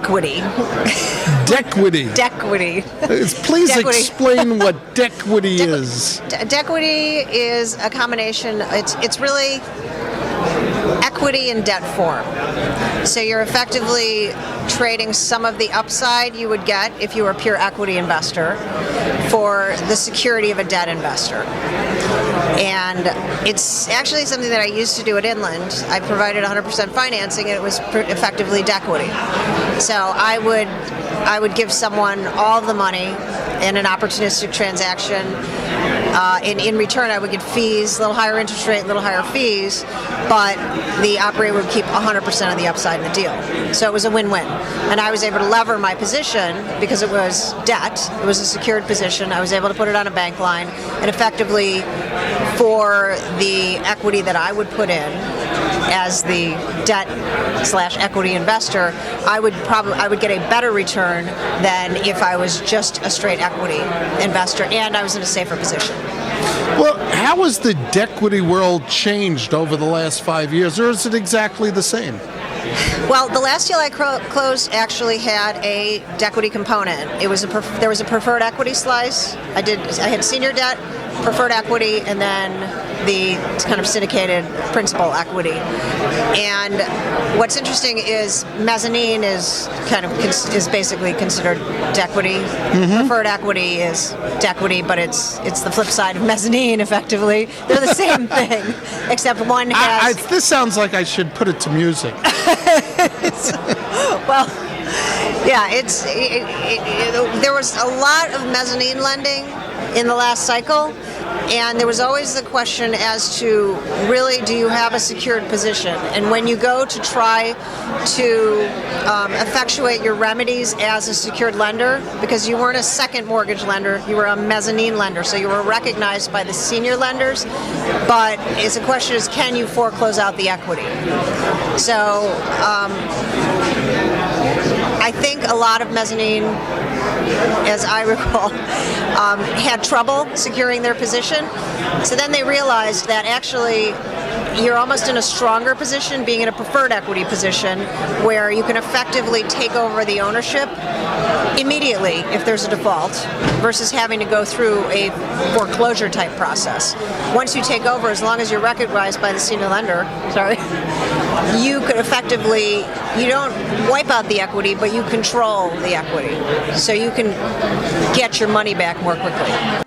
Dequity. Dequity. Dequity. Please Dequity. explain what Dequity is. Dequity is a combination. It's really equity in debt form. So you're effectively trading some of the upside you would get if you were a pure equity investor for the security of a debt investor. And it's actually something that I used to do at Inland. I provided 100% financing, and it was effectively Dequity. So I would give someone all of the money in an opportunistic transaction. In return, I would get fees, a little higher interest rate, a little higher fees, but the operator would keep 100% of the upside in the deal. So it was a win-win. And I was able to lever my position because it was debt. It was a secured position. I was able to put it on a bank line, and effectively, for the equity that I would put in as the debt/equity investor, I would get a better return than if I was just a straight equity investor, and I was in a safer position. Well, how has the Dequity world changed over the last 5 years, or is it exactly the same? Well, the last deal I closed actually had a Dequity component. There was a preferred equity slice. I had senior debt, preferred equity, and then the kind of syndicated principal equity. And what's interesting is mezzanine is basically considered Dequity. Mm-hmm. Preferred equity is Dequity, but it's the flip side of mezzanine. Effectively, they're the same thing, except one has. This sounds like I should put it to music. Well, yeah, there was a lot of mezzanine lending in the last cycle, and there was always the question as to, really, do you have a secured position? And when you go to try to effectuate your remedies as a secured lender, because you weren't a second mortgage lender, you were a mezzanine lender, so you were recognized by the senior lenders, but the question is, can you foreclose out the equity? So I think a lot of mezzanine, as I recall, had trouble securing their position. So then they realized that actually you're almost in a stronger position being in a preferred equity position where you can effectively take over the ownership immediately if there's a default versus having to go through a foreclosure type process. Once you take over, as long as you're recognized by the senior lender, you could effectively, you don't wipe out the equity, but you control the equity. So you can get your money back more quickly.